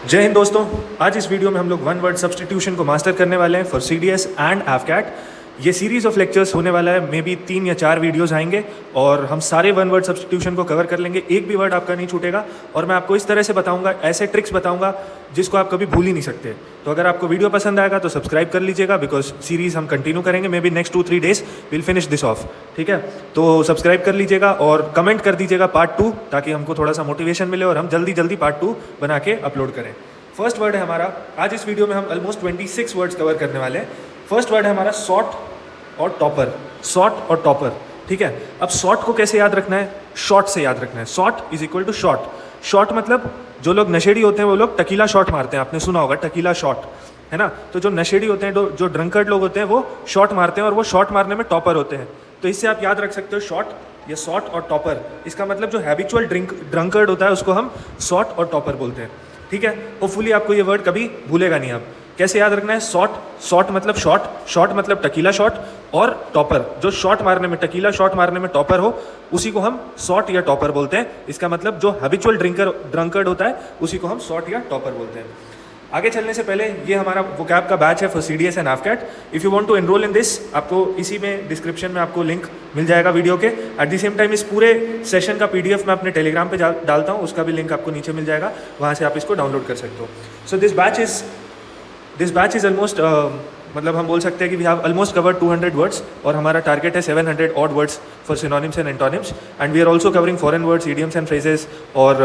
जय हिंद दोस्तों। आज इस वीडियो में हम लोग वन वर्ड सब्स्टिट्यूशन को मास्टर करने वाले हैं फॉर सीडीएस एंड एफकैट। ये सीरीज ऑफ लेक्चर्स होने वाला है, मे बी 3 या 4 वीडियोस आएंगे और हम सारे वन वर्ड सब्स्टिट्यूशन को कवर कर लेंगे। एक भी वर्ड आपका नहीं छूटेगा और मैं आपको इस तरह से बताऊंगा, ऐसे ट्रिक्स बताऊंगा जिसको आप कभी भूल ही नहीं सकते। तो अगर आपको वीडियो पसंद आएगा तो सब्सक्राइब कर लीजिएगा, बिकॉज सीरीज हम कंटिन्यू करेंगे। May be next 2-3 days will finish this of, ठीक है। तो सब्सक्राइब कर लीजिएगा और कमेंट कर दीजिएगा पार्ट 2, ताकि हमको थोड़ा सा मोटिवेशन मिले और हम जल्दी जल्दी पार्ट 2 बना के अपलोड करें। फर्स्ट वर्ड है हमारा, आज इस वीडियो में हम ऑलमोस्ट 26 वर्ड्स कवर करने वाले हैं। फर्स्ट वर्ड है हमारा सॉर्ट और टॉपर। सॉर्ट और टॉपर, ठीक है। अब सॉर्ट को कैसे याद रखना है? शॉर्ट से याद रखना है। Sort is equal to short. Short मतलब जो लोग नशेड़ी होते हैं वो लोग टकीला शॉट मारते हैं, आपने सुना होगा टकीला शॉट, है ना। तो जो नशेड़ी होते हैं, जो ड्रंकर्ड लोग होते हैं, वो शॉट मारते हैं और वो शॉट मारने में टॉपर होते हैं। तो इससे आप याद रख सकते हो शॉर्ट या सॉर्ट और टॉपर। इसका मतलब जो हैबिचुअल ड्रंकर्ड होता है उसको हम सॉर्ट और टॉपर बोलते हैं, ठीक है। होपफुली आपको ये वर्ड कभी भूलेगा नहीं। अब कैसे याद रखना है? सॉर्ट, सॉर्ट मतलब शॉट, शॉट मतलब टकीला शॉट, और टॉपर जो शॉट मारने में, टकीला शॉट मारने में टॉपर हो, उसी को हम सॉर्ट या टॉपर बोलते हैं। इसका मतलब जो हैबिचुअल ड्रंकर्ड होता है उसी को हम सॉर्ट या टॉपर बोलते हैं। आगे चलने से पहले ये हमारा वोकैब का बैच है for CDS and AFCAT. If you want to enrol in this, आपको इसी में डिस्क्रिप्शन में आपको लिंक मिल जाएगा वीडियो के। एट द सेम टाइम इस पूरे सेशन का पीडीएफ मैं अपने टेलीग्राम पे डालता हूँ, उसका भी लिंक आपको नीचे मिल जाएगा, वहाँ से आप इसको डाउनलोड कर सकते हो। So this batch is almost, मतलब हम बोल सकते हैं कि we have almost covered 200 words और हमारा टारगेट है 700 odd words for synonyms and antonyms. And we are also covering foreign words, idioms and phrases, और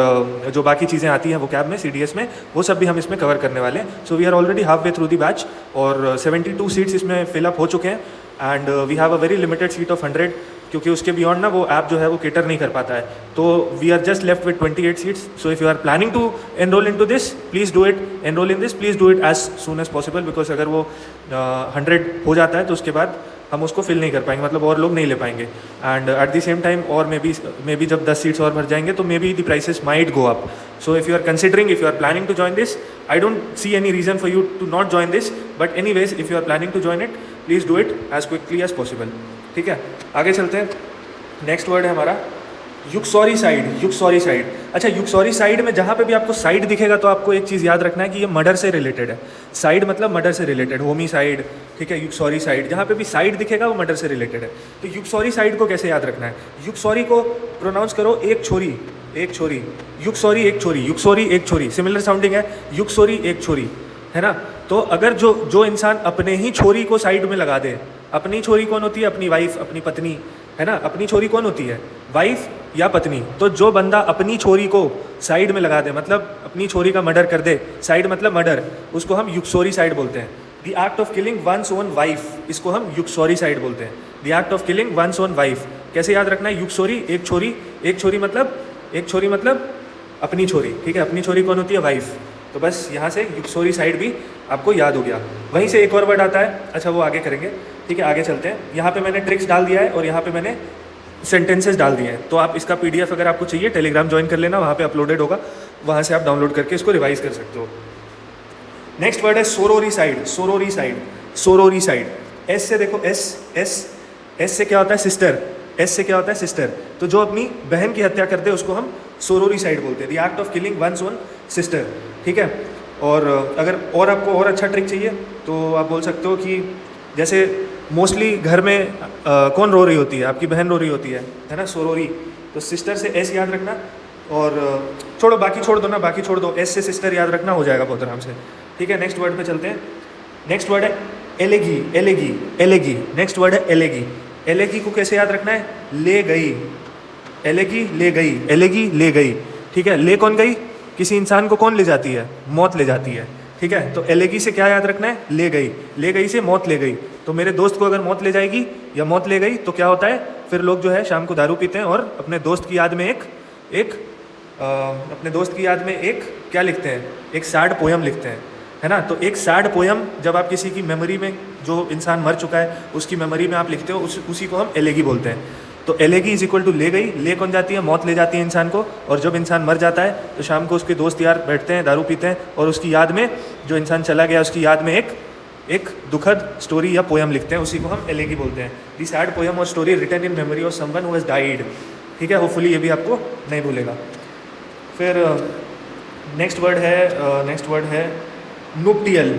जो बाकी चीज़ें आती हैं वोकैब में सीडीएस में, वो सब भी हम इसमें कवर करने वाले हैं। So we are already half way through the batch और 72 सीट्स इसमें फिलअप हो चुके हैं। And we have a very limited seat of 100, क्योंकि उसके बियॉन्ड ना वो ऐप जो है वो केटर नहीं कर पाता है। तो we are just left with 28 seats. So if you are planning to enrol into this, please do it, enrol in this, please do it as soon as possible, because अगर वो 100 हो जाता है तो उसके बाद हम उसको फिल नहीं कर पाएंगे, मतलब और लोग नहीं ले पाएंगे। And at the same time और मे बी जब 10 सीट्स और भर जाएंगे तो maybe the prices might go up. So if you are considering, if you are planning to join this, I don't see any reason for you to not join this, but anyways if you are planning to join it, please do it as quickly as possible, ठीक है। आगे चलते हैं। Next word है हमारा युक्सोरी side. युक्सोरी side, अच्छा युक्सोरी side में जहाँ पे भी आपको साइड दिखेगा तो आपको एक चीज़ याद रखना है कि ये मर्डर से रिलेटेड है। साइड मतलब मर्डर से रिलेटेड, होमी साइड, ठीक है। युक्सोरी साइड, जहाँ पे भी साइड दिखेगा वो मर्डर से रिलेटेड है। तो युक्सोरी साइड को कैसे याद रखना है? युक्सोरी को प्रोनाउंस करो एक छोरी, एक छोरी, युक्सोरी एक छोरी, युक्सोरी एक छोरी, सिमिलर साउंडिंग है, युक्सोरी एक छोरी, है ना। तो अगर जो इंसान अपने ही छोरी को साइड में लगा दे, अपनी छोरी कौन होती है? अपनी वाइफ, अपनी पत्नी, है ना। अपनी छोरी कौन होती है? वाइफ या पत्नी। तो जो बंदा अपनी छोरी को साइड में लगा दे, मतलब अपनी छोरी का मर्डर कर दे, साइड मतलब मर्डर, उसको हम युक्सोरी साइड बोलते हैं। The act of killing one's own wife, इसको हम युक्सोरी साइड बोलते हैं। The act of killing one's own wife कैसे याद रखना है? युक्सोरी एक छोरी, एक छोरी मतलब अपनी छोरी, ठीक है। अपनी छोरी कौन होती है? वाइफ। तो बस यहाँ से युक्सोरी साइड भी आपको याद हो गया। वहीं से एक और वर्ड आता है, अच्छा वो आगे करेंगे, ठीक है। आगे चलते हैं। यहाँ पे मैंने ट्रिक्स डाल दिया है और यहाँ पे मैंने सेंटेंसेस डाल दिए हैं। तो आप इसका पीडीएफ अगर आपको चाहिए टेलीग्राम ज्वाइन कर लेना, वहाँ पे अपलोडेड होगा, वहाँ से आप डाउनलोड करके इसको रिवाइज कर सकते हो। नेक्स्ट वर्ड है सोरोरी साइड। सोरोरी साइड, सोरोरी साइड, एस से देखो, एस से क्या होता है? सिस्टर। एस से क्या होता है? सिस्टर। तो जो अपनी बहन की हत्या करते हैं उसको हम सोरोरी साइड बोलते हैं। The act of killing one's own sister, ठीक है। और अगर और आपको और अच्छा ट्रिक चाहिए तो आप बोल सकते हो कि जैसे मोस्टली घर में कौन रो रही होती है? आपकी बहन रो रही होती है ना, सोरोरी। तो सिस्टर से एस याद रखना, और छोड़ो बाकी छोड़ दो ना, बाकी छोड़ दो, एस से सिस्टर याद रखना, हो जाएगा बहुत आराम से, ठीक है। नेक्स्ट वर्ड पे चलते हैं। नेक्स्ट वर्ड है एलेगी। एलेगी, एलेगी, नेक्स्ट वर्ड है एलेगी। एलेगी को कैसे याद रखना है? ले गई, एलेगी ले गई, एलेगी ले गई, ठीक है। ले कौन गई? किसी इंसान को कौन ले जाती है? मौत ले जाती है, ठीक है। तो एलेगी से क्या याद रखना है? ले गई, ले गई से मौत ले गई। तो मेरे दोस्त को अगर मौत ले जाएगी या मौत ले गई तो क्या होता है? फिर लोग जो है शाम को दारू पीते हैं और अपने दोस्त की याद में अपने दोस्त की याद में एक क्या लिखते हैं? एक सैड पोयम लिखते हैं, है ना। तो एक सैड पोयम जब आप किसी की मेमोरी में, जो इंसान मर चुका है उसकी मेमोरी में आप लिखते हो, उसी को हम एलेगी बोलते हैं। तो एलेगी इज इक्वल टू ले गई। ले कौन जाती है? मौत ले जाती है इंसान को। और जब इंसान मर जाता है तो शाम को उसके दोस्त यार बैठते हैं, दारू पीते हैं और उसकी याद में, जो इंसान चला गया उसकी याद में एक दुखद स्टोरी या पोयम लिखते हैं, उसी को हम एलेगी बोलते हैं। दी सैड पोयम और story written in memory of someone who has died, ठीक है। होपफुली ये भी आपको नहीं भूलेगा। फिर नेक्स्ट वर्ड है नुप्टियल,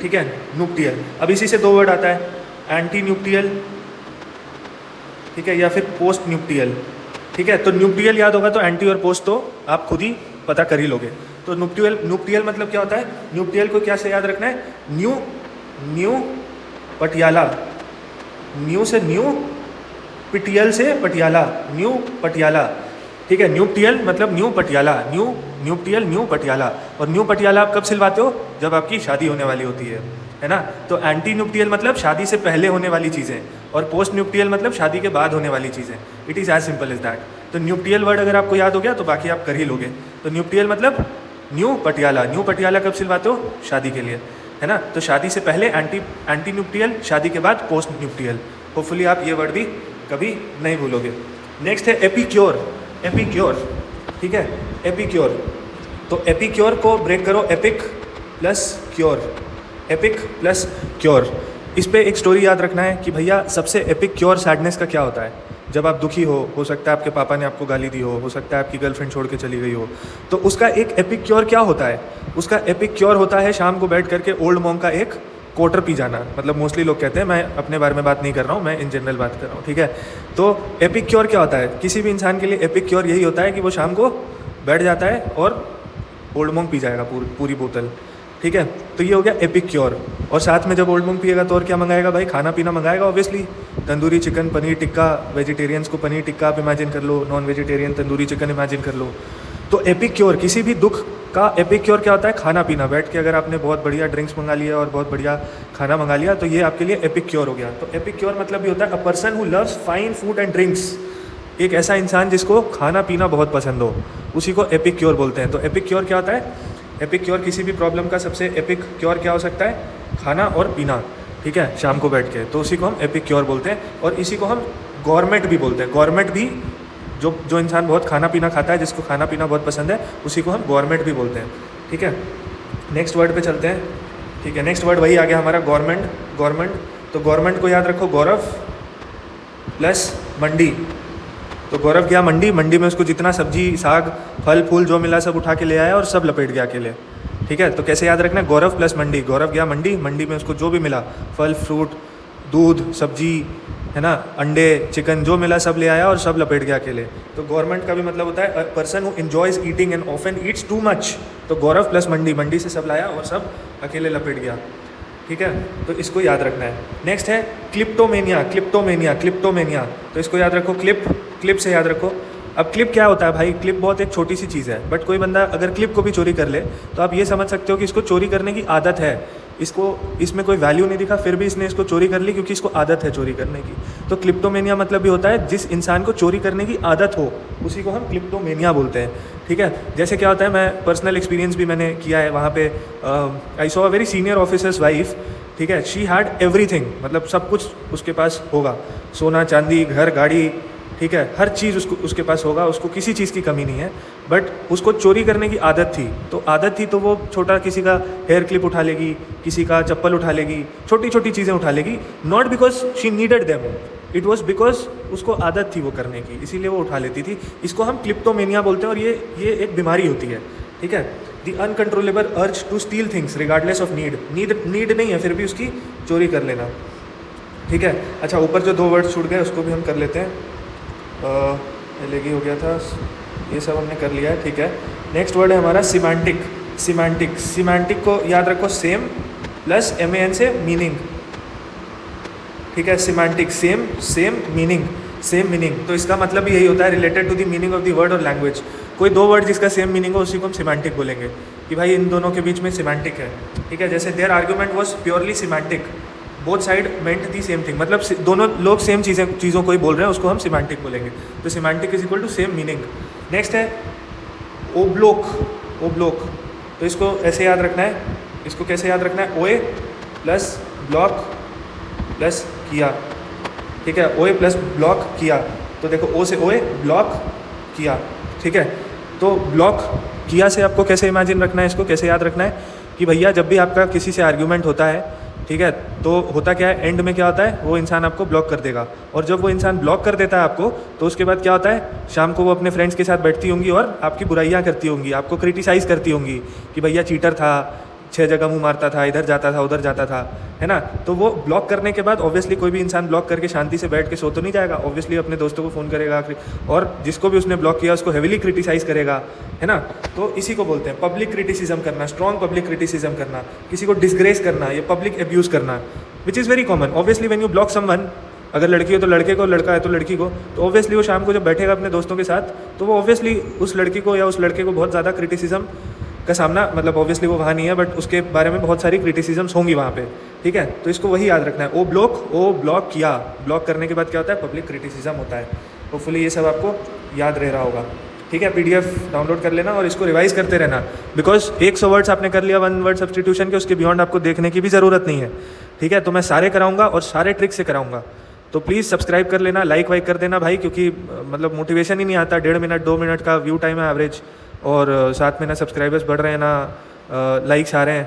ठीक है, नुप्टियल। अब इसी से दो वर्ड आता है, एंटी न्यूप्टियल, ठीक है, या फिर पोस्ट न्यूप्टियल, ठीक है। तो न्यूप्टियल याद होगा तो एंटी और पोस्ट तो आप खुद ही पता कर ही लोगे। तो न्यूप्टियल मतलब क्या होता है? न्यूप्टियल को क्या से याद रखना है? न्यू पटियाला, न्यू से न्यू, पिटियल से पटियाला, न्यू पटियाला, ठीक है। न्यूप्टियल मतलब न्यू पटियाला, न्यूप्टियल न्यू पटियाला। और न्यू पटियाला आप कब सिलवाते हो? जब आपकी शादी होने वाली होती है ना। तो एंटी न्यूप्टियल मतलब शादी से पहले होने वाली चीज़ें, और पोस्ट न्यूप्टियल मतलब शादी के बाद होने वाली चीज़ें। It is as simple as that. तो न्यूप्टियल वर्ड अगर आपको याद हो गया तो बाकी आप कर ही लोगे। तो न्यूप्टियल मतलब न्यू पटियाला। न्यू पटियाला कब सिलवाते हो? शादी के लिए, है ना। तो शादी से पहले एंटी न्यूप्टियल, शादी के बाद पोस्ट न्यूप्टियल। होपफुली आप ये वर्ड भी कभी नहीं भूलोगे। नेक्स्ट है एपिक्योर, ठीक है, एपिक्योर। तो एपिक्योर को ब्रेक करो, एपिक प्लस क्योर। इस पे एक स्टोरी याद रखना है कि भैया सबसे एपिक क्योर सैडनेस का क्या होता है? जब आप दुखी हो सकता है आपके पापा ने आपको गाली दी हो सकता है आपकी गर्लफ्रेंड छोड़ के चली गई हो, तो उसका एक एपिक क्योर क्या होता है? उसका एपिक क्योर होता है शाम को बैठ करके ओल्ड मॉन्क का एक क्वार्टर पी जाना। मतलब मोस्टली लोग कहते हैं, मैं अपने बारे में बात नहीं कर रहा हूँ, मैं इन जनरल बात कर रहा हूँ, ठीक है। तो एपिक क्योर क्या होता है? किसी भी इंसान के लिए एपिक क्योर यही होता है कि वो शाम को बैठ जाता है और ओल्ड मॉन्क पी जाएगा पूरी बोतल, ठीक है। तो ये हो गया एपिक क्योर। और साथ में जब ओल्ड मॉन्क पिएगा तो और क्या मंगाएगा भाई? खाना पीना मंगाएगा obviously, tandoori chicken, paneer tikka. Vegetarians को पनीर टिक्का आप इमेजिन कर लो, non vegetarian tandoori chicken imagine कर लो। तो एपिक क्योर, किसी भी दुख का एपिक क्योर क्या होता है? खाना पीना। बैठ के अगर आपने बहुत बढ़िया ड्रिंक्स मंगा लिया और बहुत बढ़िया खाना मंगा लिया तो ये आपके लिए एपिक क्योर हो गया। तो एपिक क्योर मतलब भी होता है अ person who loves fine food and drinks. एक ऐसा इंसान जिसको खाना पीना बहुत पसंद हो, उसी को एपिक क्योर बोलते हैं। तो एपिक क्योर क्या होता है? एपिक क्योर किसी भी प्रॉब्लम का सबसे एपिक क्योर क्या हो सकता है? खाना और पीना, ठीक है, शाम को बैठ के। तो उसी को हम एपिक क्योर बोलते हैं। और इसी को हम गवर्नमेंट भी बोलते हैं। गवर्नमेंट भी जो इंसान बहुत खाना पीना खाता है, जिसको खाना पीना बहुत पसंद है, उसी को हम गवर्नमेंट भी बोलते हैं, ठीक है। नेक्स्ट वर्ड पे चलते हैं, ठीक है। नेक्स्ट वर्ड वही आ गया हमारा, गवर्नमेंट। तो गवर्नमेंट को याद रखो, गौरव प्लस मंडी। तो गौरव गया मंडी में उसको जितना सब्जी साग फल फूल जो मिला सब उठा के ले आया और सब लपेट गया अकेले, ठीक है। तो कैसे याद रखना है? गौरव प्लस मंडी। गौरव गया मंडी में उसको जो भी मिला, फल फ्रूट दूध सब्जी, है ना, अंडे चिकन जो मिला सब ले आया और सब लपेट गया अकेले। तो गवर्नमेंट का भी मतलब होता है अ person who enjoys eating and often Yeats too much. तो गौरव प्लस मंडी से सब लाया और सब अकेले लपेट गया, ठीक है। तो इसको याद रखना है। नेक्स्ट है क्लिप्टोमेनिया। तो इसको याद रखो, क्लिप से याद रखो। अब क्लिप क्या होता है भाई? क्लिप बहुत एक छोटी सी चीज़ है, बट कोई बंदा अगर क्लिप को भी चोरी कर ले तो आप ये समझ सकते हो कि इसको चोरी करने की आदत है। इसमें कोई वैल्यू नहीं दिखा, फिर भी इसने इसको चोरी कर ली क्योंकि इसको आदत है चोरी करने की। तो क्लिप्टोमेनिया मतलब भी होता है जिस इंसान को चोरी करने की आदत हो, उसी को हम क्लिप्टोमेनिया बोलते हैं, ठीक है। जैसे क्या होता है, मैं पर्सनल एक्सपीरियंस भी मैंने किया है वहाँ पे। I saw a very senior officers wife, ठीक है। शी हैड एवरीथिंग, मतलब सब कुछ उसके पास होगा, सोना चांदी घर गाड़ी, ठीक है, हर चीज़ उसके पास होगा, उसको किसी चीज़ की कमी नहीं है। बट उसको चोरी करने की आदत थी, तो वो छोटा किसी का हेयर क्लिप उठा लेगी, किसी का चप्पल उठा लेगी, छोटी छोटी चीज़ें उठा लेगी। Not because she needed them, it was because उसको आदत थी वो करने की, इसीलिए वो उठा लेती थी। इसको हम क्लिप्टोमेनिया बोलते हैं और ये एक बीमारी होती है, ठीक है। The uncontrollable urge to steal things regardless of need नहीं है फिर भी उसकी चोरी कर लेना, ठीक है। अच्छा, ऊपर जो दो वर्ड छूट गए उसको भी हम कर लेते हैं। एलेगी हो गया था, ये सब हमने कर लिया है, ठीक है। नेक्स्ट वर्ड है हमारा सिमेंटिक को याद रखो, सेम प्लस MAN से मीनिंग, ठीक है। Semantic same meaning. तो इसका मतलब भी यही होता है, related to the meaning of the word और लैंग्वेज। कोई दो वर्ड जिसका सेम मीनिंग हो उसी को हम सिमेंटिक बोलेंगे कि भाई इन दोनों के बीच में सिमेंटिक है, ठीक है। जैसे there argument was purely semantic, both side meant the same thing, मतलब दोनों लोग सेम चीज़ों को ही बोल रहे हैं, उसको हम सिमेंटिक बोलेंगे। तो semantic is equal to same meaning. Next है ओब्लोक। तो इसको ऐसे याद रखना है, इसको कैसे याद रखना है? ओए प्लस ब्लॉक प्लस किया, ठीक है। ओए प्लस ब्लॉक किया, तो देखो ओ से ओए ब्लॉक किया, ठीक है। तो ब्लॉक किया से आपको कैसे इमेजिन रखना है, इसको कैसे याद रखना है कि भैया जब भी आपका किसी से आर्ग्यूमेंट होता है ठीक है। तो होता क्या है, एंड में क्या होता है, वो इंसान आपको ब्लॉक कर देगा, और जब वो इंसान ब्लॉक कर देता है आपको, तो उसके बाद क्या होता है, शाम को वो अपने फ्रेंड्स के साथ बैठती होंगी और आपकी बुराइयाँ करती होंगी, आपको क्रिटिसाइज़ करती होंगी कि भैया चीटर था, 6 जगह मुंह मारता था, इधर जाता था, उधर जाता था, है ना। तो वो ब्लॉक करने के बाद ऑब्वियसली कोई भी इंसान ब्लॉक करके शांति से बैठ के सो तो नहीं जाएगा, ऑब्वियसली अपने दोस्तों को फ़ोन करेगा और जिसको भी उसने ब्लॉक किया उसको हेविली क्रिटिसाइज़ करेगा, है ना। तो इसी को बोलते हैं पब्लिक क्रिटिसिज्म करना, स्ट्रॉन्ग पब्लिक क्रिटिसिज्म करना, किसी को डिसग्रेस करना, ये पब्लिक एब्यूज़ करना, which is very common. Obviously when you block someone, अगर लड़की हो तो लड़के को, लड़का है तो लड़की को, तो ऑब्वियसली वो शाम को जब बैठेगा अपने दोस्तों के साथ, तो वो ऑब्वियसली उस लड़की को या उस लड़के को बहुत ज़्यादा क्रिटिसिज्म का सामना, मतलब ऑब्वियसली वो वहाँ नहीं है बट उसके बारे में बहुत सारी क्रिटिसिज्म्स होंगी वहाँ पे, ठीक है। तो इसको वही याद रखना है, ओ ब्लॉक किया, ब्लॉक करने के बाद क्या होता है, पब्लिक क्रिटिसिज्म होता है। होपफुली ये सब आपको याद रह रहा होगा, ठीक है। PDF डाउनलोड कर लेना और इसको रिवाइज करते रहना, बिकॉज 100 वर्ड्स आपने कर लिया 1 वर्ड सब्सटीट्यूशन के, उसके बियॉन्ड आपको देखने की भी ज़रूरत नहीं है, ठीक है। तो मैं सारे कराऊंगा और सारे ट्रिक से कराऊंगा, तो प्लीज़ सब्सक्राइब कर लेना, लाइक वाइक कर देना भाई, क्योंकि मतलब मोटिवेशन ही नहीं आता, 1.5 मिनट 2 मिनट का व्यू टाइम है एवरेज, और साथ में ना सब्सक्राइबर्स बढ़ रहे हैं ना लाइक्स आ रहे हैं,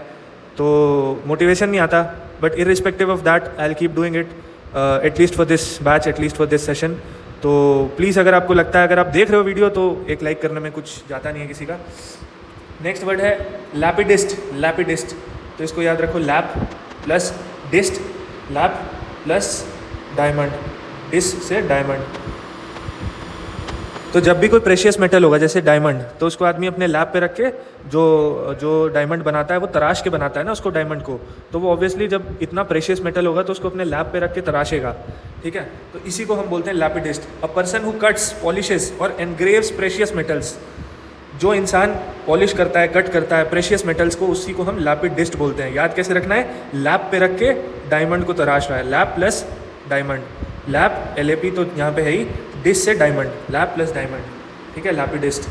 तो मोटिवेशन नहीं आता। But irrespective of that I will keep doing it, at least for this batch, at least for this session. तो प्लीज़ अगर आपको लगता है, अगर आप देख रहे हो वीडियो, तो एक लाइक करने में कुछ जाता नहीं है किसी का। नेक्स्ट वर्ड है लैपिडिस्ट, लैपिडिस्ट। तो इसको याद रखो, lap plus dist, lap plus diamond, dist से डायमंड। तो जब भी कोई प्रेशियस मेटल होगा जैसे डायमंड, तो उसको आदमी अपने लैब पे रख के जो डायमंड बनाता है वो तराश के बनाता है ना उसको, डायमंड को। तो वो ऑब्वियसली जब इतना प्रेशियस मेटल होगा तो उसको अपने लैब पे रख के तराशेगा, ठीक है। तो इसी को हम बोलते हैं lapidist. A person who cuts, polishes और एनग्रेव्स प्रेशियस मेटल्स, जो इंसान पॉलिश करता है, कट करता है प्रेशियस मेटल्स को, उसी को हम लैपिडिस्ट बोलते हैं। याद कैसे रखना है, लैब पे रख के डायमंड को तराश रहा है, lab plus diamond, lab LAP तो यहाँ पे है ही, डिस्ट से डायमंड, लैब प्लस डायमंड, ठीक है, लैपिडिस्ट।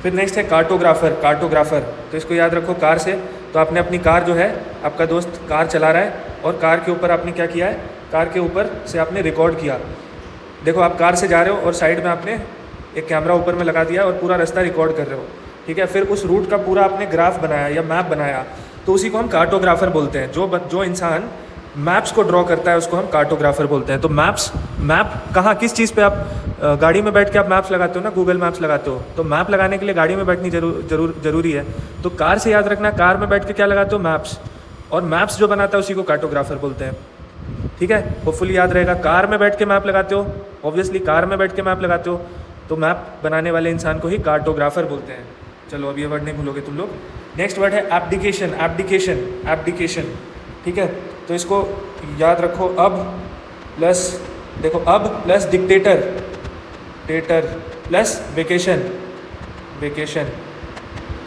फिर नेक्स्ट है कार्टोग्राफर, कार्टोग्राफर। तो इसको याद रखो, कार से, तो आपने अपनी कार जो है, आपका दोस्त कार चला रहा है और कार के ऊपर आपने क्या किया है, कार के ऊपर से आपने रिकॉर्ड किया। देखो आप कार से जा रहे हो और साइड में आपने एक कैमरा ऊपर में लगा दिया और पूरा रास्ता रिकॉर्ड कर रहे हो, ठीक है। फिर उस रूट का पूरा आपने ग्राफ बनाया या मैप बनाया, तो उसी को हम कार्टोग्राफर बोलते हैं। जो इंसान मैप्स को ड्रॉ करता है उसको हम कार्टोग्राफर बोलते हैं। तो मैप कहाँ, किस चीज़ पे आप गाड़ी में बैठ के आप मैप्स लगाते हो ना, गूगल मैप्स लगाते हो, तो मैप लगाने के लिए गाड़ी में बैठनी जरूरी है। तो कार से याद रखना, कार में बैठ के क्या लगाते हो, मैप्स, और मैप्स जो बनाता है उसी को कार्टोग्राफर बोलते हैं, ठीक है। होपफुली याद रहेगा, कार में बैठ के मैप लगाते हो, ऑब्वियसली कार में बैठ के मैप लगाते हो, तो मैप बनाने वाले इंसान को ही कार्टोग्राफर बोलते हैं। चलो अब ये वर्ड नहीं भूलोगे तुम लोग। नेक्स्ट वर्ड है एब्डिकेशन, एब्डिकेशन, एब्डिकेशन, ठीक है। तो इसको याद रखो, ab plus dictator, tator plus vacation, vacation,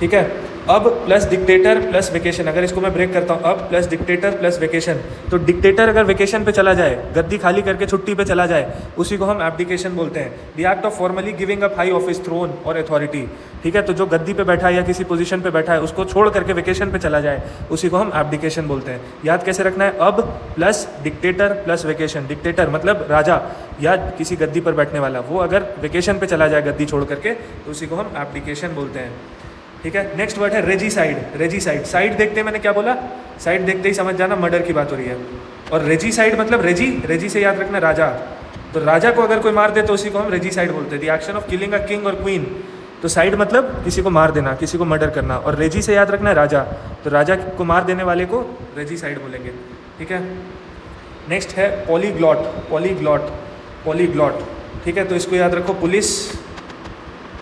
ठीक है। अब प्लस डिक्टेटर प्लस वेकेशन। अगर इसको मैं ब्रेक करता हूँ, अब प्लस डिक्टेटर प्लस वेकेशन, तो डिक्टेटर अगर वेकेशन पे चला जाए, गद्दी खाली करके छुट्टी पे चला जाए, उसी को हम एब्डिकेशन बोलते हैं। The act of formally giving up high office, throne और अथॉरिटी, ठीक है। तो जो गद्दी पे बैठा है या किसी पोजीशन पे बैठा है, उसको छोड़ करके वेकेशन पे चला जाए, उसी को हम एब्डिकेशन बोलते हैं। याद कैसे रखना है, अब plus dictator plus vacation. Dictator मतलब राजा या किसी गद्दी पर बैठने वाला, वो अगर वेकेशन पे चला जाए गद्दी छोड़ करके, तो उसी को हम एब्डिकेशन बोलते हैं, ठीक है। नेक्स्ट वर्ड है रेजीसाइड, रेजीसाइड। साइड देखते मैंने क्या बोला, साइड देखते ही समझ जाना मर्डर की बात हो रही है। और रेजीसाइड मतलब रेजी से याद रखना राजा, तो राजा को अगर कोई मार दे तो उसी को हम रेजीसाइड बोलते हैं। The action of killing a king और क्वीन। तो साइड मतलब किसी को मार देना, किसी को मर्डर करना, और रेजी से याद रखना है राजा, तो राजा को मार देने वाले को रेजीसाइड बोलेंगे, ठीक है। नेक्स्ट है पॉलीग्लॉट, पॉलीग्लॉट, पॉलीग्लॉट, ठीक है। तो इसको याद रखो, पुलिस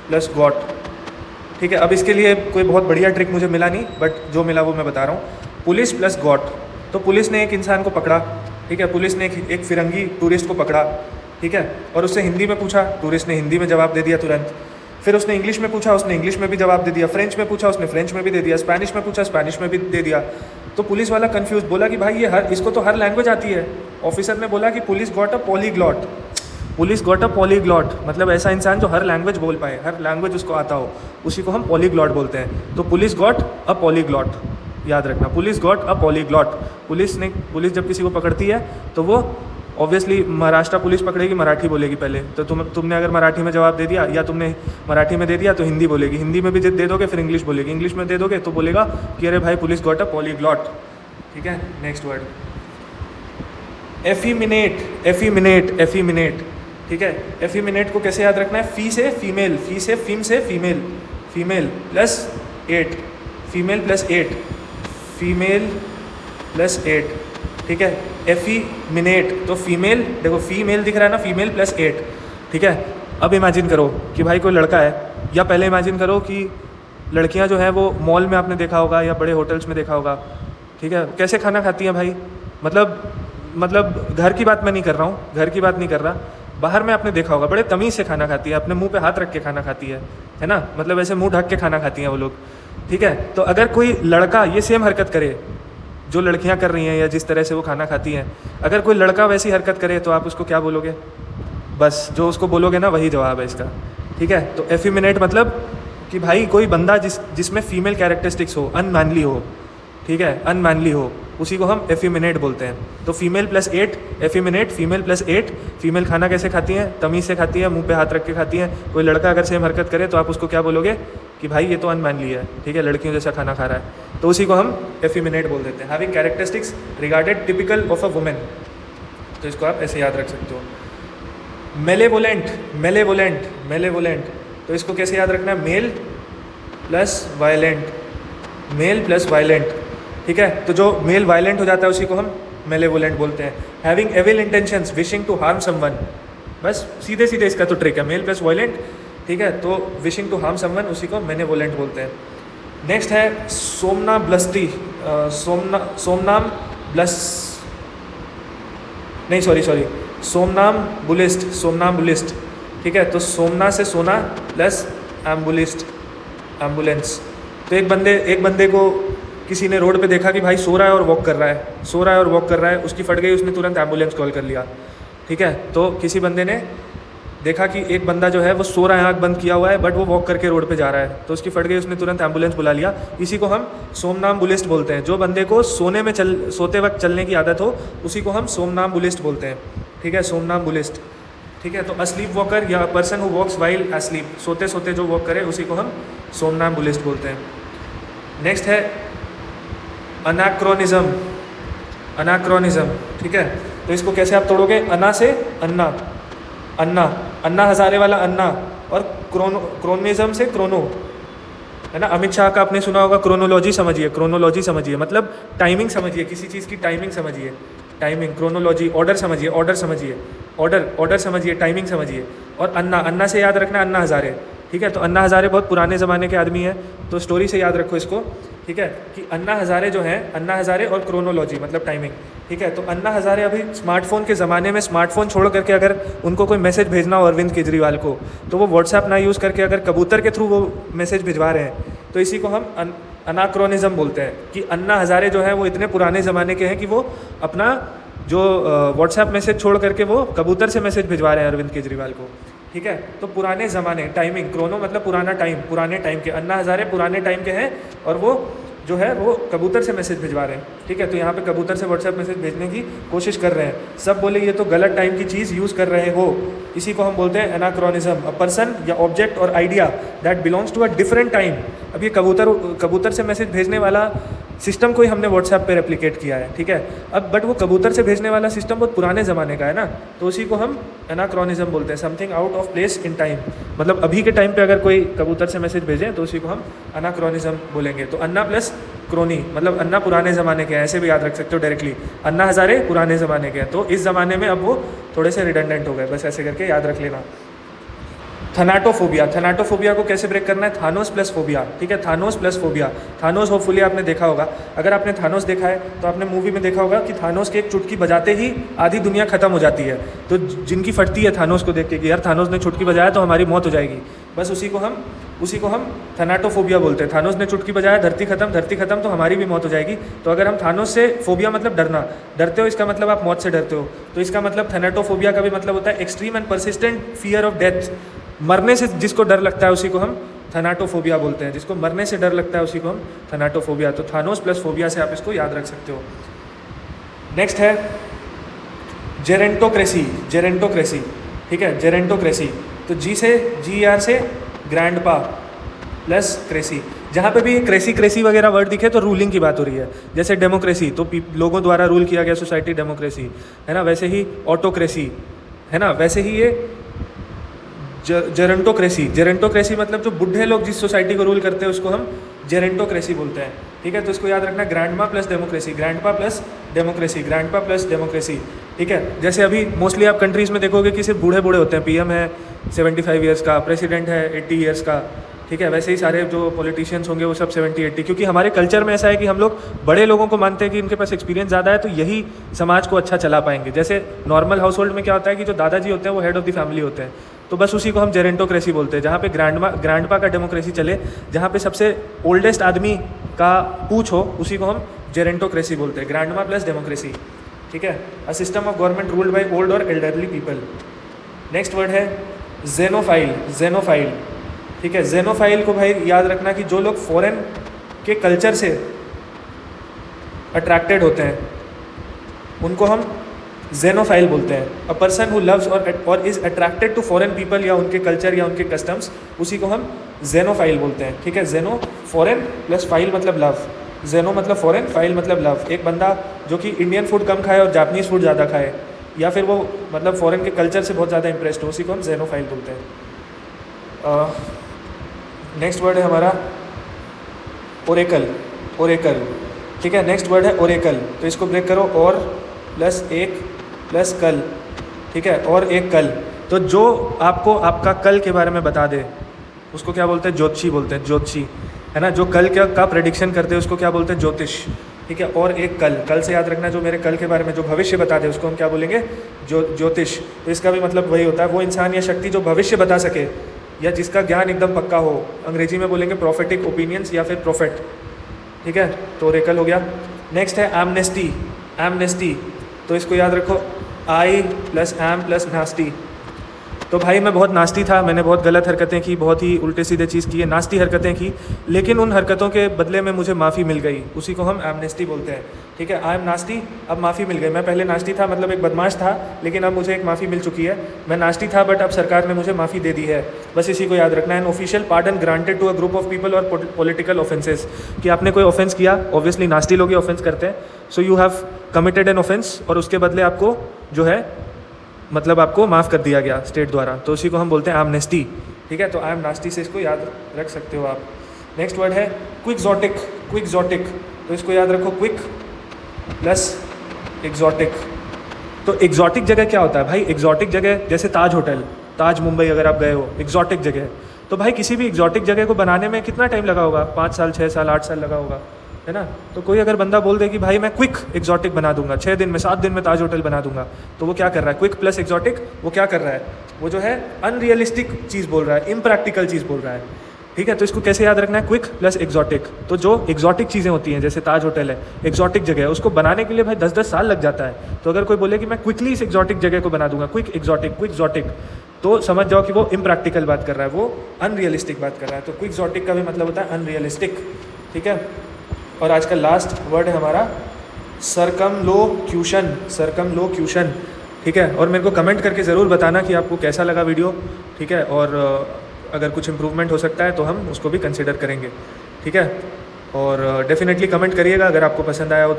प्लस गॉट, ठीक है। अब इसके लिए कोई बहुत बढ़िया ट्रिक मुझे मिला नहीं, बट जो मिला वो मैं बता रहा हूँ। पुलिस प्लस गॉट, तो पुलिस ने एक इंसान को पकड़ा, ठीक है, पुलिस ने एक फिरंगी टूरिस्ट को पकड़ा, ठीक है, और उससे हिंदी में पूछा, टूरिस्ट ने हिंदी में जवाब दे दिया तुरंत। फिर उसने इंग्लिश में पूछा, उसने इंग्लिश में भी जवाब दे दिया। फ्रेंच में पूछा, उसने फ्रेंच में भी दे दिया। स्पेनिश में पूछा, स्पेनिश में भी दे दिया। तो पुलिस वाला कंफ्यूज, बोला कि भाई ये इसको तो हर लैंग्वेज आती है। ऑफिसर ने बोला कि police got a polyglot, police got a polyglot, मतलब ऐसा इंसान जो हर लैंग्वेज बोल पाए, हर लैंग्वेज उसको आता हो, उसी को हम पॉलीग्लॉट बोलते हैं। तो पुलिस गॉट अ पॉलीग्लॉट, याद रखना, police got a polyglot. Police जब किसी को पकड़ती है तो वो ऑब्वियसली महाराष्ट्र पुलिस पकड़ेगी, मराठी बोलेगी पहले। तो तुमने अगर मराठी में जवाब दे दिया या तुमने मराठी में दे दिया तो हिंदी बोलेगी, हिंदी में भी दे दोगे फिर इंग्लिश बोलेगी, इंग्लिश में दे दोगे तो बोलेगा कि अरे भाई पुलिस गॉट अ पॉलीग्लॉट, ठीक है, नेक्स्ट वर्ड एफिमिनेट, एफिमिनेट, एफिमिनेट, ठीक है। एफिमिनेट को कैसे याद रखना है? फी से फीमेल, फी से फिम से female, female plus 8, female plus 8, female plus 8, ठीक है। एफिमिनेट तो फीमेल, देखो फीमेल दिख रहा है ना, फीमेल प्लस 8, ठीक है। अब इमेजिन करो कि भाई कोई लड़का है, या पहले इमेजिन करो कि लड़कियां जो है वो मॉल में आपने देखा होगा या बड़े होटल्स में देखा होगा, ठीक है, कैसे खाना खाती हैं भाई। मतलब घर की बात मैं नहीं कर रहा हूँ, घर की बात नहीं कर रहा, बाहर में आपने देखा होगा बड़े तमीज़ से खाना खाती है, अपने मुंह पे हाथ रख के खाना खाती है ना, मतलब ऐसे मुंह ढक के खाना खाती हैं वो लोग, ठीक है। तो अगर कोई लड़का ये सेम हरकत करे जो लड़कियां कर रही हैं या जिस तरह से वो खाना खाती हैं, अगर कोई लड़का वैसी हरकत करे तो आप उसको क्या बोलोगे? बस जो उसको बोलोगे ना वही जवाब है इसका, ठीक है। तो एफिमिनेट मतलब कि भाई कोई बंदा जिसमें फीमेल कैरेक्टरिस्टिक्स हो, अनमैनली हो, ठीक है, अनमैनली हो, उसी को हम एफिमिनेट बोलते हैं। तो female plus 8 effeminate, female plus 8। Female खाना कैसे खाती हैं? तमीज़ से खाती है, मुंह पे हाथ रख के खाती हैं। कोई लड़का अगर सेम हरकत करे तो आप उसको क्या बोलोगे कि भाई ये तो अनमैनली है, ठीक है, लड़कियों जैसा खाना खा रहा है, तो उसी को हम एफिमिनेट बोल देते हैं। Having characteristics regarded typical of a women, तो इसको आप ऐसे याद रख सकते हो। मेलेवोलेंट, मेलेवोलेंट, मेलेवोलेंट, तो इसको कैसे याद रखना है? Male plus violent, male plus violent, ठीक है। तो जो मेल वायलेंट हो जाता है उसी को हम मेलेवोलेंट बोलते हैं। Having evil intentions, wishing to harm someone, बस सीधे सीधे इसका तो ट्रिक है, मेल प्लस वायलेंट, ठीक है। तो विशिंग टू हार्म समवन उसी को मेलेवोलेंट बोलते हैं। नेक्स्ट है सोमना ब्लस्टी, सोमनाम ब्लस, नहीं सॉरी सोमनाम बुलिस्ट, सोमनाम बुलिस्ट, ठीक है। तो सोमना से सोना प्लस एम्बुलिस्ट, एम्बुलेंस। तो एक बंदे को किसी ने रोड पे देखा कि भाई सो रहा है और वॉक कर रहा है, सो रहा है और वॉक कर रहा है, उसकी फट गई, उसने तुरंत एम्बुलेंस कॉल कर लिया, ठीक है। तो किसी बंदे ने देखा कि एक बंदा जो है वो सो रहा है, आँख बंद किया हुआ है, बट वो वॉक करके रोड पे जा रहा है, तो उसकी फट गई, उसने तुरंत एम्बुलेंस बुला लिया। इसी को हम सोमनाम बुलिस्ट बोलते हैं। जो बंदे को सोते वक्त चलने की आदत हो उसी को हम सोमनाम बुलिस्ट बोलते हैं, ठीक है, सोमनाम बुलिस्ट, ठीक है। तो अस्लीप वॉकर या person who walks while asleep, सोते सोते जो वॉक करे उसी को हम सोमनाम बुलिस्ट बोलते हैं। नेक्स्ट है अनाक्रोनिज्म, अनाक्रोनिज्म, ठीक है। तो इसको कैसे आप तोड़ोगे? अना से अन्ना, अन्ना, अन्ना हजारे वाला अन्ना, और क्रोनिज्म से क्रोनो, है ना। अमित शाह का आपने सुना होगा, क्रोनोलॉजी समझिए, क्रोनोलॉजी समझिए मतलब टाइमिंग समझिए, किसी चीज़ की टाइमिंग समझिए, टाइमिंग, क्रोनोलॉजी, ऑर्डर समझिए, ऑर्डर समझिए, ऑर्डर समझिए, टाइमिंग समझिए। और अन्ना, अन्ना से याद रखना अन्ना हजारे, ठीक है। तो अन्ना हजारे बहुत पुराने ज़माने के आदमी हैं, तो स्टोरी से याद रखो इसको, ठीक है, कि अन्ना हजारे जो हैं, अन्ना हजारे और क्रोनोलॉजी मतलब टाइमिंग, ठीक है। तो अन्ना हजारे अभी स्मार्टफोन के ज़माने में स्मार्टफोन छोड़ करके अगर उनको कोई मैसेज भेजना हो अरविंद केजरीवाल को, तो वो व्हाट्सएप ना यूज़ करके अगर कबूतर के थ्रू वो मैसेज भिजवा रहे हैं, तो इसी को हम अनाक्रोनिज्म बोलते हैं। कि अन्ना हजारे जो है वो इतने पुराने ज़माने के हैं कि वो अपना जो व्हाट्सएप मैसेज छोड़ करके वो कबूतर से मैसेज भिजवा रहे हैं अरविंद केजरीवाल को, ठीक है। तो पुराने ज़माने, टाइमिंग, क्रोनो मतलब पुराना टाइम, पुराने टाइम के, अन्ना हजारे पुराने टाइम के हैं और वो जो है वो कबूतर से मैसेज भिजवा रहे हैं, ठीक है। तो यहाँ पे कबूतर से व्हाट्सएप मैसेज भेजने की कोशिश कर रहे हैं। सब बोले ये तो गलत टाइम की चीज़ यूज़ कर रहे हो, इसी को हम बोलते हैं एनाक्रोनिज्म। अ पर्सन या ऑब्जेक्ट और idea that belongs to a different time. अब ये कबूतर से मैसेज भेजने वाला सिस्टम को ही हमने व्हाट्सएप पे रेप्लिकेट किया है, ठीक है। अब बट वो कबूतर से भेजने वाला सिस्टम बहुत पुराने ज़माने का है ना, तो उसी को हम एनाक्रोनिज्म बोलते हैं। Something out of place in time, मतलब अभी के टाइम पे अगर कोई कबूतर से मैसेज भेजें तो उसी को हम एनाक्रोनिज्म बोलेंगे। तो अन्ना प्लस क्रोनी मतलब अन्ना पुराने ज़माने के हैं, ऐसे भी याद रख सकते हो डायरेक्टली। अन्ना हजारे पुराने ज़माने के हैं, तो इस ज़माने में अब वो थोड़े से रिडंडेंट हो गए, बस ऐसे करके याद रख लेना। थनाटोफोबिया, थनाटोफोबिया को कैसे ब्रेक करना है? थानोस प्लस फोबिया, ठीक है, Thanos plus phobia. Thanos hopefully आपने देखा होगा, अगर आपने थानोस देखा है तो आपने मूवी में देखा होगा कि थानोस की एक चुटकी बजाते ही आधी दुनिया खत्म हो जाती है। तो जिनकी फटती है थानोस को देख के कि यार थानोस ने चुटकी बजाया तो हमारी मौत हो जाएगी, बस उसी को हम थनाटोफोबिया बोलते हैं। थानोस ने चुटकी बजाया, धरती खत्म तो हमारी भी मौत हो जाएगी। तो अगर हम थानोस से, फोबिया मतलब डरना, डरते हो इसका मतलब आप मौत से डरते हो, तो इसका मतलब थनाटोफोबिया का भी मतलब होता है extreme and persistent fear of death. मरने से जिसको डर लगता है उसी को हम थनाटोफोबिया बोलते हैं, जिसको मरने से डर लगता है उसी को हम थनाटोफोबिया। तो थानोस प्लस फोबिया से आप इसको याद रख सकते हो। नेक्स्ट है जेरेंटोक्रेसी, जेरेंटोक्रेसी, ठीक है, जेरेंटोक्रेसी। तो जी से, GER से ग्रैंडपा प्लस क्रेसी। जहाँ पे भी क्रेसी क्रेसी वगैरह वर्ड दिखे तो रूलिंग की बात हो रही है। जैसे डेमोक्रेसी तो लोगों द्वारा रूल किया गया सोसाइटी, डेमोक्रेसी है ना। वैसे ही ऑटोक्रेसी है ना। वैसे ही ये जेरेंटोक्रेसी, जेरेंटोक्रेसी मतलब जो बुढ़े लोग जिस सोसाइटी को रूल करते हैं उसको हम जेरेंटोक्रेसी बोलते हैं। ठीक है, तो इसको याद रखना, grandma plus democracy, grandpa plus democracy, grandpa plus democracy. ठीक है, जैसे अभी मोस्टली आप कंट्रीज़ में देखोगे कि सिर्फ बूढ़े बूढ़े होते हैं। पीएम है 75 ईयर्स का, प्रेसिडेंट है 80 ईयर्स का। ठीक है, वैसे ही सारे जो पॉलिटिशियंस होंगे वो सब 70-80, क्योंकि हमारे कल्चर में ऐसा है कि हम लोग बड़े लोगों को मानते हैं कि इनके पास एक्सपीरियंस ज़्यादा है तो यही समाज को अच्छा चला पाएंगे। जैसे नॉर्मल हाउस होल्ड में क्या होता है कि जो दादाजी होते हैं वो हेड ऑफ़ द फैमिली होते हैं, तो बस उसी को हम जेरेंटोक्रेसी बोलते हैं। जहाँ पे ग्रैंडपा का डेमोक्रेसी चले, जहाँ पे सबसे ओल्डेस्ट आदमी का पूछ हो, उसी को हम जेरेंटोक्रेसी बोलते हैं, ग्रैंडमा प्लस डेमोक्रेसी। ठीक है, a system of government ruled by old और एल्डरली पीपल। नेक्स्ट वर्ड है जेनोफाइल, जेनोफाइल। ठीक है, जेनोफाइल को भाई याद रखना कि जो लोग फॉरेन के कल्चर से अट्रैक्टेड होते हैं उनको हम जेनोफाइल बोलते हैं। अ पर्सन हु लव्स और is attracted to foreign people या उनके कल्चर या उनके कस्टम्स, उसी को हम जेनोफाइल बोलते हैं। ठीक है, जेनो फॉरेन प्लस फाइल मतलब लव, जेनो मतलब फॉरेन, फाइल मतलब लव। एक बंदा जो कि इंडियन फूड कम खाए और जापनीज़ फूड ज़्यादा खाए, या फिर वो मतलब फॉरेन के कल्चर से बहुत ज़्यादा इंप्रेस्ड हो, उसी को हम जेनोफाइल बोलते हैं। नेक्स्ट वर्ड है हमारा ओरेकल, ओरेकल। ठीक है, नेक्स्ट वर्ड है ओरेकल, तो इसको ब्रेक करो, और प्लस एक प्लस कल। ठीक है, और एक कल, तो जो आपको आपका कल के बारे में बता दे उसको क्या बोलते हैं, ज्योतिषी बोलते हैं, ज्योतिषी है ना। जो कल का प्रेडिक्शन करते हैं उसको क्या बोलते हैं, ज्योतिष। ठीक है, और एक कल, कल से याद रखना जो मेरे कल के बारे में जो भविष्य बता दे उसको हम क्या बोलेंगे, ज्योतिष। तो इसका भी मतलब वही होता है, वो इंसान या शक्ति जो भविष्य बता सके या जिसका ज्ञान एकदम पक्का हो। अंग्रेजी में बोलेंगे प्रोफेटिक ओपिनियंस या फिर प्रोफेट। ठीक है, तो ओरेकल हो गया। नेक्स्ट है एमनेस्टी, एमनेस्टी, तो इसको याद रखो, आई प्लस एम प्लस नास्टी। तो भाई मैं बहुत नास्ती था, मैंने बहुत गलत हरकतें की, बहुत ही उल्टे सीधे चीज़ की है, नास्ती हरकतें की, लेकिन उन हरकतों के बदले में मुझे माफ़ी मिल गई, उसी को हम एमनेस्टी बोलते हैं। ठीक है, आई एम नास्ती, अब माफ़ी मिल गई। मैं पहले नास्ती था, मतलब एक बदमाश था, लेकिन अब मुझे एक माफ़ी मिल चुकी है। मैं नास्ती था बट अब सरकार ने मुझे माफ़ी दे दी है, बस इसी को याद रखना है। An official pardon granted to a group of people और पॉलिटिकल ऑफेंसेस, कि आपने कोई ऑफेंस किया, ऑब्वियसली नास्ती लोग ही ऑफेंस करते हैं, so you have committed an offence, और उसके बदले आपको जो है मतलब आपको माफ़ कर दिया गया स्टेट द्वारा, तो उसी को हम बोलते हैं एमनेस्टी। ठीक है, तो आई एम नास्टी से इसको याद रख सकते हो आप। नेक्स्ट वर्ड है क्विक्सोटिक, क्विक्सोटिक, तो इसको याद रखो, क्विक प्लस एक्सोटिक। तो एक्सोटिक जगह क्या होता है भाई, एक्सोटिक जगह जैसे ताज होटल, ताज मुंबई अगर आप गए हो, एक्सोटिक जगह। तो भाई किसी भी एक्सोटिक जगह को बनाने में कितना टाइम लगा होगा, 5 साल 6 साल 8 साल लगा होगा, है ना। तो कोई अगर बंदा बोल दे कि भाई मैं क्विक एक्सोटिक बना दूंगा, 6 दिन में 7 दिन में ताज होटल बना दूंगा, तो वो क्या कर रहा है, क्विक प्लस एक्सोटिक, वो क्या कर रहा है, वो जो है अनरियलिस्टिक चीज़ बोल रहा है, इम्प्रैक्टिकल चीज़ बोल रहा है। ठीक है, तो इसको कैसे याद रखना है, क्विक प्लस एक्सोटिक। तो जो एक्सोटिक चीज़ें होती हैं जैसे ताज होटल है, एक्सोटिक जगह है, उसको बनाने के लिए भाई 10-10 साल लग जाता है। तो अगर कोई बोले कि मैं क्विकली इस एक्सोटिक जगह को बना दूंगा, क्विक एक्सोटिक, तो समझ जाओ कि वो इम्प्रैक्टिकल बात कर रहा है, वो अनरियलिस्टिक बात कर रहा है। तो क्विक्सोटिक का भी मतलब होता है अनरियलिस्टिक। ठीक है, और आज का लास्ट वर्ड है हमारा सर्कमलोक्यूशन, सर्कमलोक्यूशन। ठीक है, और मेरे को कमेंट करके ज़रूर बताना कि आपको कैसा लगा वीडियो। ठीक है, और अगर कुछ इम्प्रूवमेंट हो सकता है तो हम उसको भी कंसिडर करेंगे। ठीक है, और डेफिनेटली कमेंट करिएगा अगर आपको पसंद आया हो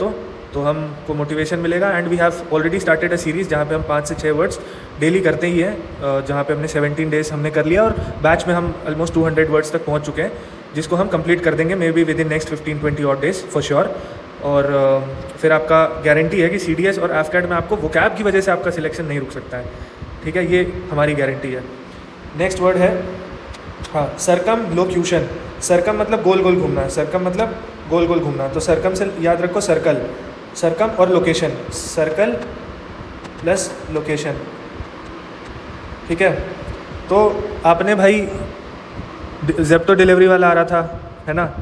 तो हमको मोटिवेशन मिलेगा। And we have already started a series जहाँ पे हम 5 से 6 वर्ड्स डेली करते ही हैं, जहाँ पे हमने 17 डेज़ हमने कर लिया, और बैच में हम ऑलमोस्ट 200 वर्ड्स तक पहुँच चुके हैं, जिसको हम कंप्लीट कर देंगे may be with in next 15-20 और डेज़ फॉर श्योर। और फिर आपका गारंटी है कि CDS और AFCAT में आपको वोकैब की वजह से आपका सिलेक्शन नहीं रुक सकता है। ठीक है, ये हमारी गारंटी है। नेक्स्ट वर्ड है हाँ, सर्कमलोक्यूशन। सर्कम मतलब गोल गोल घूमना, सर्कम मतलब गोल गोल घूमना। तो सर्कम से याद रखो सर्कल, सर्कम और लोकेशन, सर्कल प्लस लोकेशन। ठीक है, तो आपने भाई ज़ेप्टो डिलीवरी वाला आ रहा था, है ना,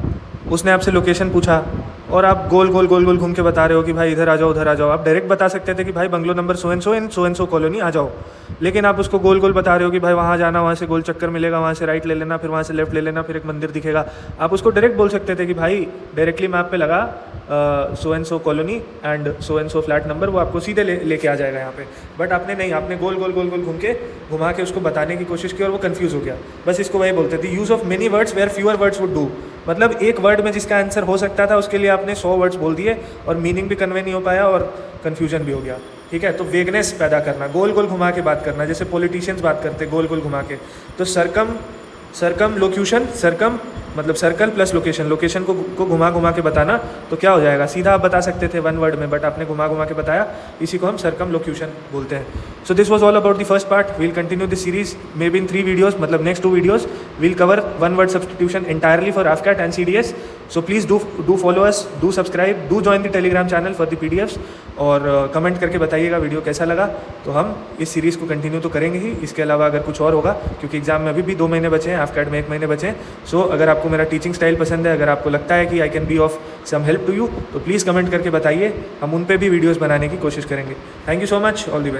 उसने आपसे लोकेशन पूछा और आप गोल गोल घूम के बता रहे हो कि भाई इधर आ जाओ उधर आ जाओ। आप डायरेक्ट बता सकते थे कि भाई bungalow number so and so colony आ जाओ, लेकिन आप उसको गोल गोल बता रहे हो कि भाई वहाँ जाना, वहाँ से गोल चक्कर मिलेगा, वहाँ से राइट ले लेना, फिर वहाँ से लेफ्ट ले लेना, फिर एक मंदिर दिखेगा। आप उसको डायरेक्ट बोल सकते थे कि भाई डायरेक्टली मैप पे लगा सो and so colony and so flat number, वो आपको सीधे लेके आ जाएगा यहाँ पे। बट आपने नहीं, आपने गोल गोल घुमा के उसको बताने की कोशिश की और वो कन्फ्यूज़ हो गया। बस इसको वही बोलते थे, use of many words where fewer words would do. मतलब एक वर्ड में जिसका आंसर हो सकता था उसके लिए आपने 100 वर्ड्स बोल दिए और मीनिंग भी कन्वे नहीं हो पाया और कन्फ्यूजन भी हो गया। ठीक है, तो वेगनेस पैदा करना, गोल गोल घुमा के बात करना, जैसे पॉलिटिशियंस बात करते गोल गोल घुमा के। तो सरकम लोक्यूशन, सरकम मतलब सर्कल प्लस लोकेशन, लोकेशन को घुमा घुमा के बताना, तो क्या हो जाएगा, सीधा आप बता सकते थे 1 वर्ड में, बट आपने घुमा घुमा के बताया, इसी को हम सर्कम लोक्यूशन बोलते हैं। So this was all about the first part. We'll continue this series maybe in 3 videos, मतलब next 2 videos we'll cover 1 word substitution entirely for AFCAT and CDS. So please do follow us, do subscribe, do join the Telegram channel for the PDFs, और comment करके बताइएगा video कैसा लगा। तो हम इस series को कंटिन्यू तो करेंगे ही, इसके अलावा अगर कुछ और होगा, क्योंकि एग्जाम में अभी भी 2 महीने बचे हैं, AFCAT में 1 महीने बचे हैं। सो अगर आपको मेरा टीचिंग स्टाइल पसंद है, अगर आपको लगता है कि I can be of some help to you, तो प्लीज़ कमेंट करके बताइए, हम उन पे भी वीडियोज़ बनाने की कोशिश करेंगे। Thank you so much, all the best.